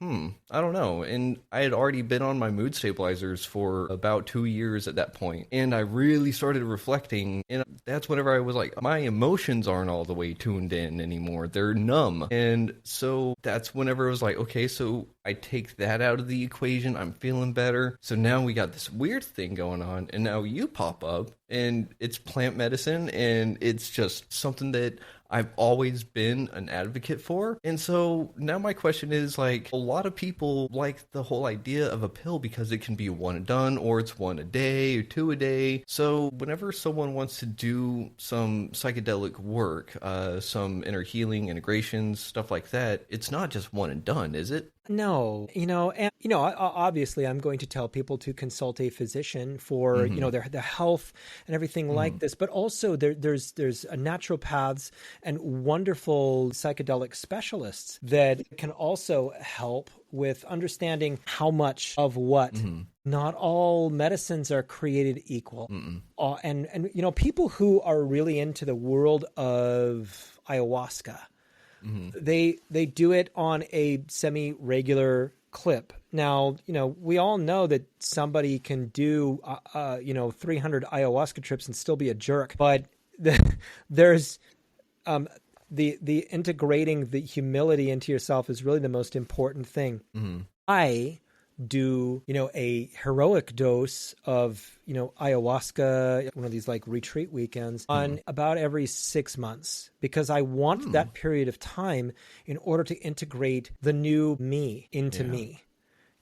I don't know. And I had already been on my mood stabilizers for about 2 years at that point. And I really started reflecting. And that's whenever I was like, my emotions aren't all the way tuned in anymore. They're numb. And so that's whenever I was like, okay, so I take that out of the equation. I'm feeling better. So now we got this weird thing going on. And now you pop up and it's plant medicine. And it's just something that I've always been an advocate for. And so now my question is, like, a lot of people like the whole idea of a pill because it can be one and done, or it's one a day or two a day. So whenever someone wants to do some psychedelic work, some inner healing, integrations, stuff like that, it's not just one and done, is it? No, obviously I'm going to tell people to consult a physician for, their health and everything like this. But also there's naturopaths and wonderful psychedelic specialists that can also help with understanding how much of what. Not all medicines are created equal. And people who are really into the world of ayahuasca, they do it on a semi-regular clip. Now, we all know that somebody can do, 300 ayahuasca trips and still be a jerk. But there's the integrating the humility into yourself is really the most important thing. Mm-hmm. I do, a heroic dose of, ayahuasca, one of these like retreat weekends on about every 6 months, because I want that period of time in order to integrate the new me into me.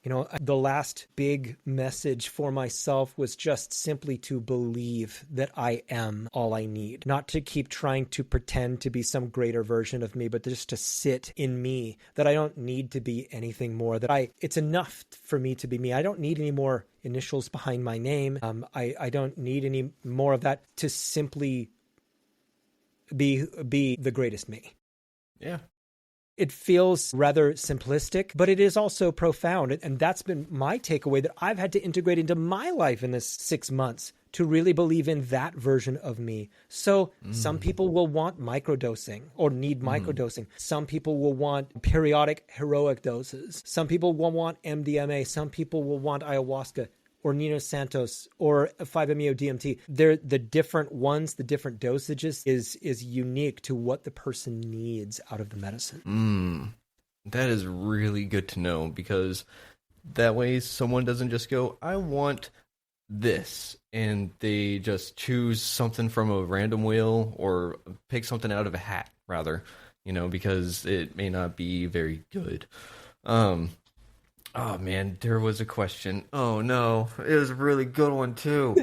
The last big message for myself was just simply to believe that I am all I need, not to keep trying to pretend to be some greater version of me, but just to sit in me, that I don't need to be anything more, it's enough for me to be me. I don't need any more initials behind my name. I don't need any more of that, to simply be the greatest me. Yeah. It feels rather simplistic, but it is also profound. And that's been my takeaway that I've had to integrate into my life in this 6 months to really believe in that version of me. So some people will want microdosing or need microdosing. Some people will want periodic heroic doses. Some people will want MDMA. Some people will want ayahuasca or Nino Santos or 5-MeO-DMT. They're the different ones, the different dosages is unique to what the person needs out of the medicine. That is really good to know, because that way someone doesn't just go, I want this, and they just choose something from a random wheel or pick something out of a hat, rather, because it may not be very good. Oh man, there was a question. Oh no, it was a really good one too.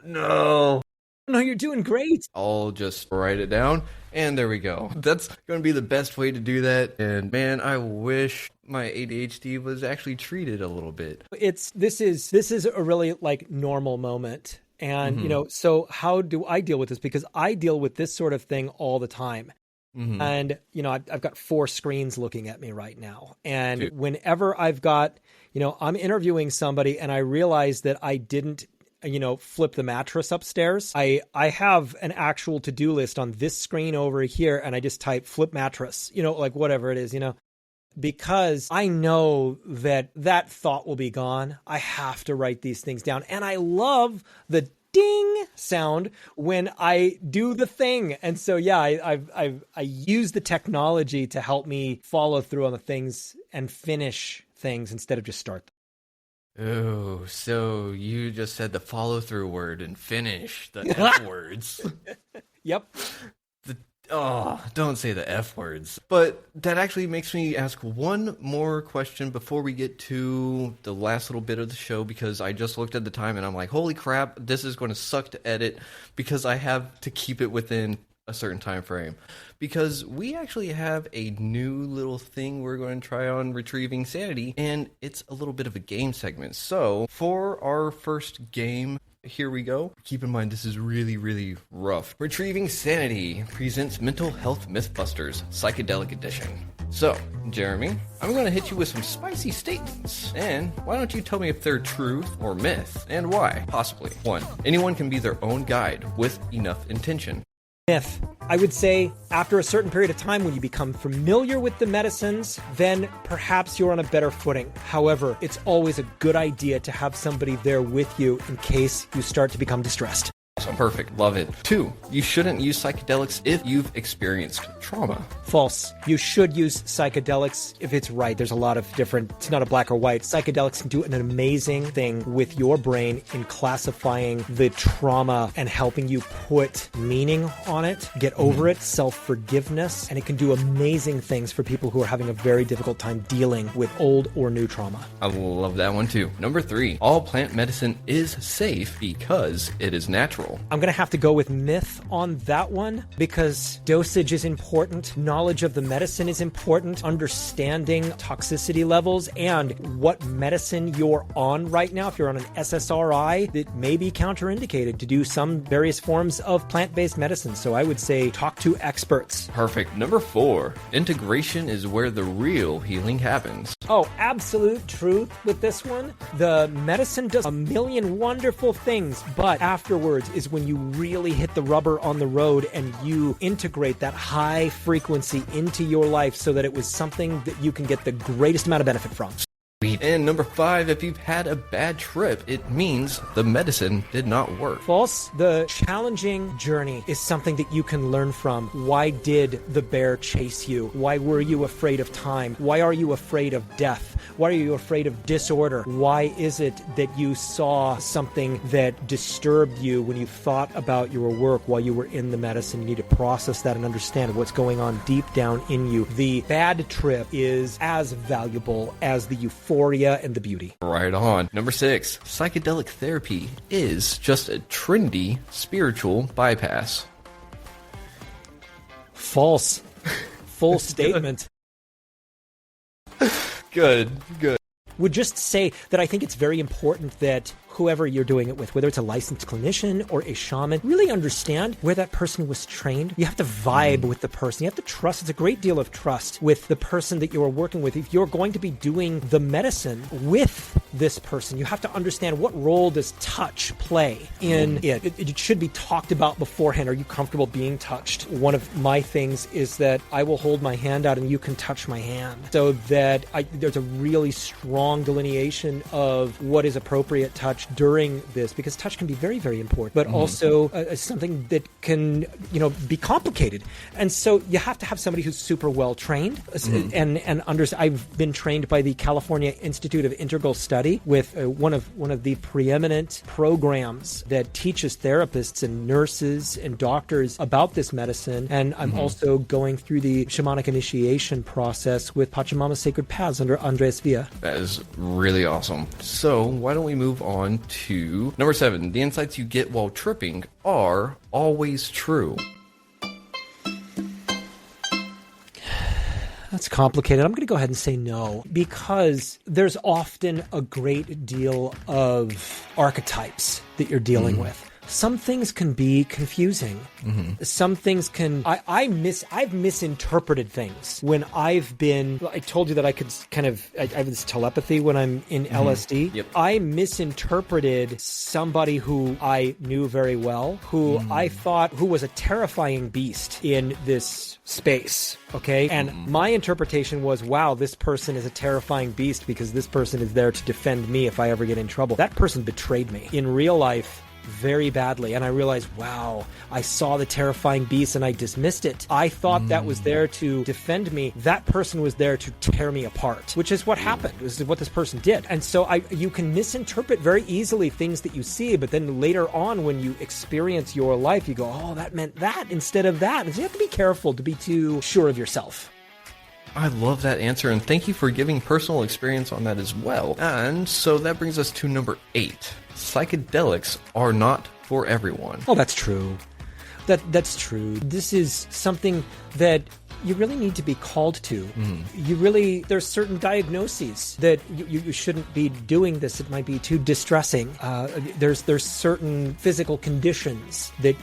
No. No, you're doing great. I'll just write it down, and there we go. That's going to be the best way to do that. And man, I wish my ADHD was actually treated a little bit. This is a really like normal moment. And, so how do I deal with this? Because I deal with this sort of thing all the time. And, I've got 4 screens looking at me right now. And whenever I've got, I'm interviewing somebody and I realize that I didn't, flip the mattress upstairs, I have an actual to-do list on this screen over here. And I just type flip mattress, like whatever it is, because I know that thought will be gone. I have to write these things down. And I love the ding sound when I do the thing. And so, yeah, I use the technology to help me follow through on the things and finish things instead of just start them. Oh, so you just said the follow through word and finish the F words. Yep. Don't say the F words. But that actually makes me ask one more question before we get to the last little bit of the show, because I just looked at the time and I'm like, holy crap, this is going to suck to edit, because I have to keep it within a certain time frame. Because we actually have a new little thing we're going to try on Retrieving Sanity, and it's a little bit of a game segment. So for our first game, here we go. Keep in mind, this is really, really rough. Retrieving Sanity presents Mental Health Mythbusters, Psychedelic Edition. So, Jeremy, I'm going to hit you with some spicy statements. And why don't you tell me if they're truth or myth, and why? Possibly. 1. Anyone can be their own guide with enough intention. Myth. I would say after a certain period of time, when you become familiar with the medicines, then perhaps you're on a better footing. However, it's always a good idea to have somebody there with you in case you start to become distressed. So perfect. Love it. 2, you shouldn't use psychedelics if you've experienced trauma. False. You should use psychedelics if it's right. There's a lot of different, it's not a black or white. Psychedelics can do an amazing thing with your brain in classifying the trauma and helping you put meaning on it, get over it, self-forgiveness, and it can do amazing things for people who are having a very difficult time dealing with old or new trauma. I love that one too. Number 3, all plant medicine is safe because it is natural. I'm going to have to go with myth on that one, because dosage is important, knowledge of the medicine is important, understanding toxicity levels and what medicine you're on right now. If you're on an SSRI, it may be counterindicated to do some various forms of plant-based medicine. So I would say talk to experts. Perfect. Number 4, integration is where the real healing happens. Oh, absolute truth with this one. The medicine does a million wonderful things, but afterwards is when you really hit the rubber on the road and you integrate that high frequency into your life so that it was something that you can get the greatest amount of benefit from. And number 5, if you've had a bad trip, it means the medicine did not work. False. The challenging journey is something that you can learn from. Why did the bear chase you? Why were you afraid of time? Why are you afraid of death? Why are you afraid of disorder? Why is it that you saw something that disturbed you when you thought about your work while you were in the medicine? You need to process that and understand what's going on deep down in you. The bad trip is as valuable as the euphoria and the beauty. Right on. Number 6, psychedelic therapy is just a trendy spiritual bypass. False. Full statement. Good. Would just say that I think it's very important that whoever you're doing it with, whether it's a licensed clinician or a shaman, really understand where that person was trained. You have to vibe with the person. You have to trust. It's a great deal of trust with the person that you are working with. If you're going to be doing the medicine with this person, you have to understand what role does touch play in it. It should be talked about beforehand. Are you comfortable being touched? One of my things is that I will hold my hand out and you can touch my hand, so that there's a really strong delineation of what is appropriate touch during this, because touch can be very, very important, but also something that can, be complicated. And so you have to have somebody who's super well trained and I've been trained by the California Institute of Integral Study with one of the preeminent programs that teaches therapists and nurses and doctors about this medicine. And I'm also going through the shamanic initiation process with Pachamama's Sacred Paths under Andres Villa. That is really awesome. So why don't we move on to number 7. The insights you get while tripping are always true. That's complicated. I'm going to go ahead and say no, because there's often a great deal of archetypes that you're dealing with. Some things can be confusing. Some things can... I've misinterpreted things when I've been... I told you that I could I have this telepathy when I'm in LSD. Yep. I misinterpreted somebody who I knew very well, who I thought who was a terrifying beast in this space. Okay? And my interpretation was, wow, this person is a terrifying beast because this person is there to defend me if I ever get in trouble. That person betrayed me. In real life, very badly. And I realized, wow, I saw the terrifying beast and I dismissed it. I thought that was there to defend me. That person was there to tear me apart, which is what happened. This is what this person did. And so you can misinterpret very easily things that you see, but then later on when you experience your life, you go, oh, that meant that instead of that. And so you have to be careful to be too sure of yourself. I love that answer, and thank you for giving personal experience on that as well. And so that brings us to number 8. Psychedelics are not for everyone. Oh, that's true. That's true. This is something that you really need to be called to. There's certain diagnoses that you shouldn't be doing this. It might be too distressing. There's certain physical conditions that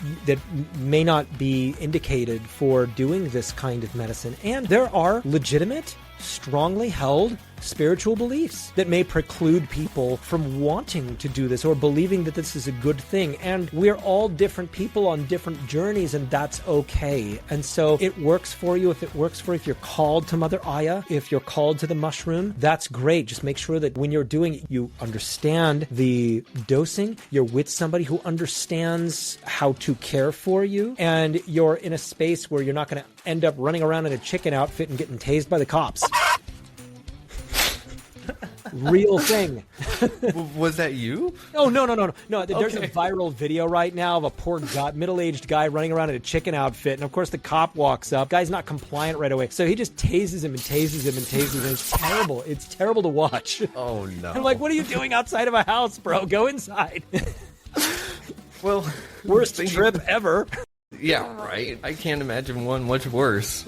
may not be indicated for doing this kind of medicine. And there are legitimate, strongly held spiritual beliefs that may preclude people from wanting to do this or believing that this is a good thing. And we're all different people on different journeys, and that's okay. And so it works for you if you're called to Mother Aya, if you're called to the mushroom, that's great. Just make sure that when you're doing it, you understand the dosing, you're with somebody who understands how to care for you, and you're in a space where you're not going to end up running around in a chicken outfit and getting tased by the cops. Real thing. Was that you? Oh, no. There's a viral video right now of a poor middle-aged guy running around in a chicken outfit. And, of course, the cop walks up. Guy's not compliant right away. So he just tases him and tases him and tases him. It's terrible. It's terrible to watch. Oh, no. I'm like, what are you doing outside of a house, bro? Go inside. Well, worst trip ever. Yeah, right. I can't imagine one much worse.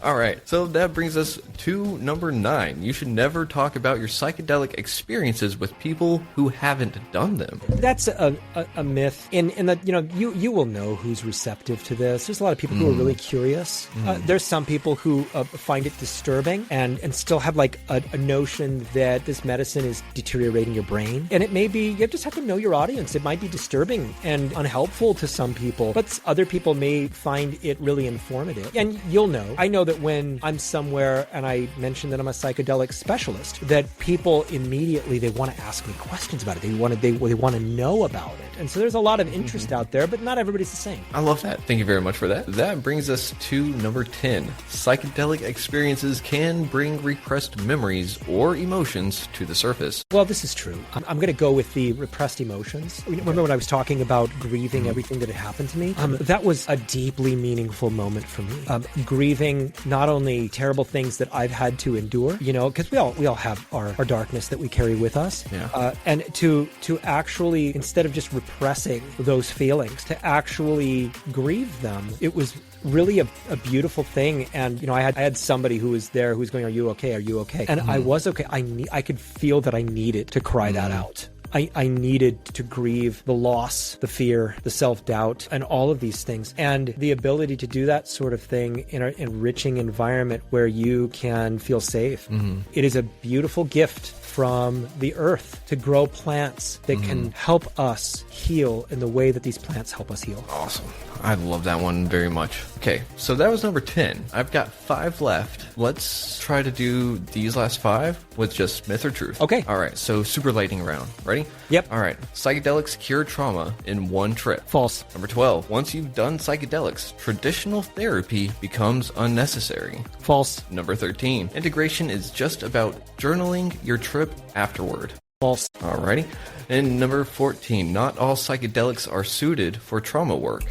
All right, so that brings us to number 9. You should never talk about your psychedelic experiences with people who haven't done them. That's a myth. In that, you will know who's receptive to this. There's a lot of people who are really curious. There's some people who find it disturbing and still have like a notion that this medicine is deteriorating your brain. And it may be, you just have to know your audience. It might be disturbing and unhelpful to some people, but other people may find it really informative. And you'll know, I know that when I'm somewhere and I mention that I'm a psychedelic specialist, that people immediately, they want to ask me questions about it. They want to know about it. And so there's a lot of interest out there, but not everybody's the same. I love that. Thank you very much for that. That brings us to number 10. Psychedelic experiences can bring repressed memories or emotions to the surface. Well, this is true. I'm going to go with the repressed emotions. Remember when I was talking about grieving everything that had happened to me? That was a deeply meaningful moment for me. Grieving not only terrible things that I've had to endure, because we all have our darkness that we carry with us. Yeah. And to actually, instead of just repressing those feelings, to actually grieve them, it was really a beautiful thing. And I had somebody who was there who was going, "Are you okay? Are you okay?" And I was okay. I could feel that I needed to cry that out. I needed to grieve the loss, the fear, the self-doubt, and all of these things. And the ability to do that sort of thing in an enriching environment where you can feel safe. It is a beautiful gift from the earth to grow plants that can help us heal in the way that these plants help us heal. Awesome. I love that one very much. Okay, so that was number 10. I've got 5 left. Let's try to do these last 5 with just myth or truth. Okay. All right, so super lightning round. Ready? Yep. All right. Psychedelics cure trauma in one trip. False. Number 12. Once you've done psychedelics, traditional therapy becomes unnecessary. False. Number 13. Integration is just about journaling your trip afterward. False. Alrighty. And number 14. Not all psychedelics are suited for trauma work.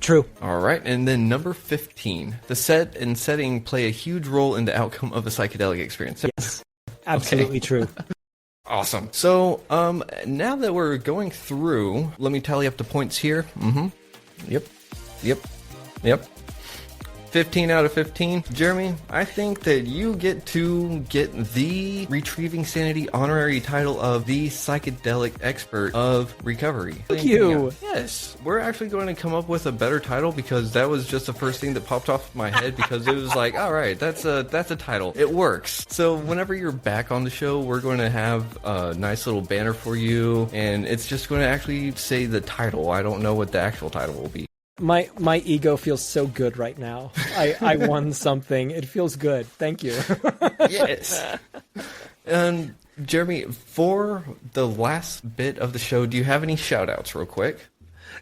True. All right. And then number 15. The set and setting play a huge role in the outcome of a psychedelic experience. Yes. Absolutely true. Awesome. So, now that we're going through, let me tally up the points here. Yep. 15 out of 15. Jeremy, I think that you get to get the Retrieving Sanity honorary title of the psychedelic expert of recovery. Thank you. Yes. We're actually going to come up with a better title because that was just the first thing that popped off my head because it was like, all right, that's a title. It works. So whenever you're back on the show, we're going to have a nice little banner for you and it's just going to actually say the title. I don't know what the actual title will be. My ego feels so good right now. I won something. It feels good. Thank you. Yes. And Jeremy, for the last bit of the show, do you have any shout outs real quick?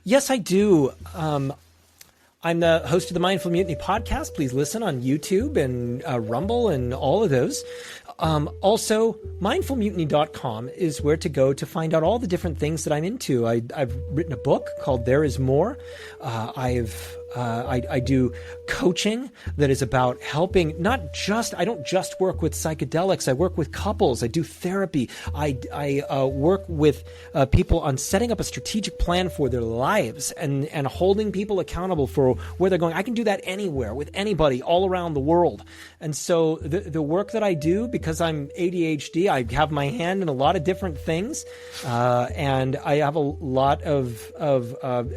Yes, I do. I'm the host of the Mindful Mutiny podcast. Please listen on YouTube and Rumble and all of those. Also, mindfulmutiny.com is where to go to find out all the different things that I'm into. I've written a book called There Is More. I do coaching that is about helping I don't just work with psychedelics. I work with couples. I do therapy. I work with people on setting up a strategic plan for their lives and holding people accountable for where they're going. I can do that anywhere with anybody all around the world. And so the work that I do, because I'm ADHD, I have my hand in a lot of different things. And I have a lot of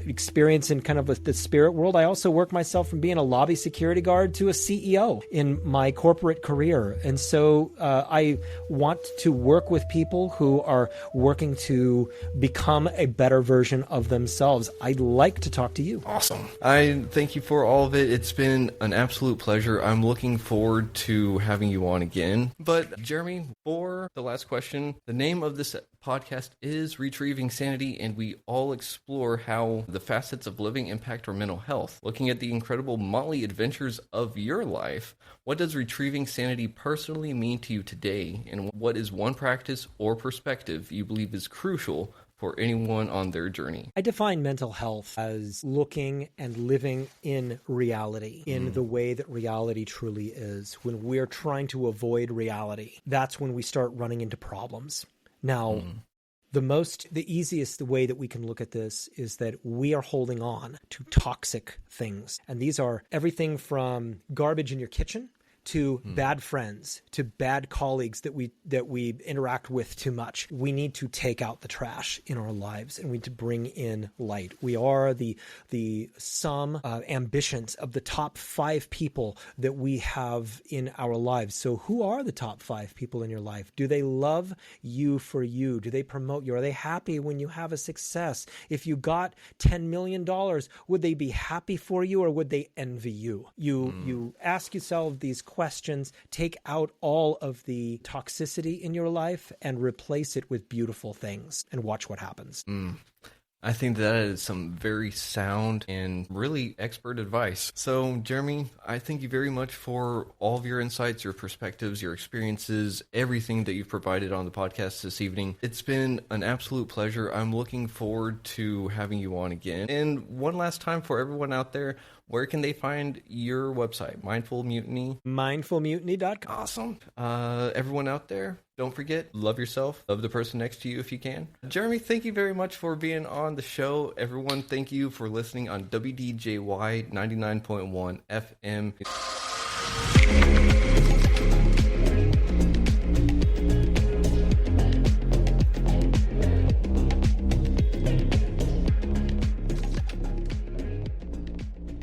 experience in kind of the spirit world. I also work myself from being a lobby security guard to a CEO in my corporate career. And so I want to work with people who are working to become a better version of themselves. I'd like to talk to you. Awesome. I thank you for all of it. It's been an absolute pleasure. I'm looking forward to having you on again. But Jeremy, for the last question, the name of this podcast is Retrieving Sanity, and we all explore how the facets of living impact our mental health. Looking at the incredible motley adventures of your life, what does retrieving sanity personally mean to you today, and what is one practice or perspective you believe is crucial for anyone on their journey? I define mental health as looking and living in reality, in the way that reality truly is. When we're trying to avoid reality, that's when we start running into problems. Now, the easiest way that we can look at this is that we are holding on to toxic things. And these are everything from garbage in your kitchen to bad friends, to bad colleagues that we interact with too much. We need to take out the trash in our lives, and we need to bring in light. We are the sum of ambitions of the top 5 people that we have in our lives. So who are the top 5 people in your life? Do they love you for you? Do they promote you? Are they happy when you have a success? If you got $10 million, would they be happy for you, or would they envy you? You ask yourself these questions, take out all of the toxicity in your life and replace it with beautiful things, and watch what happens. I think that is some very sound and really expert advice. So, Jeremy, I thank you very much for all of your insights, your perspectives, your experiences, everything that you've provided on the podcast this evening. It's been an absolute pleasure. I'm looking forward to having you on again. And one last time for everyone out there, where can they find your website? Mindful Mutiny? Mindfulmutiny.com. Awesome. Everyone out there, don't forget, love yourself. Love the person next to you if you can. Jeremy, thank you very much for being on the show. Everyone, thank you for listening on WDJY 99.1 FM.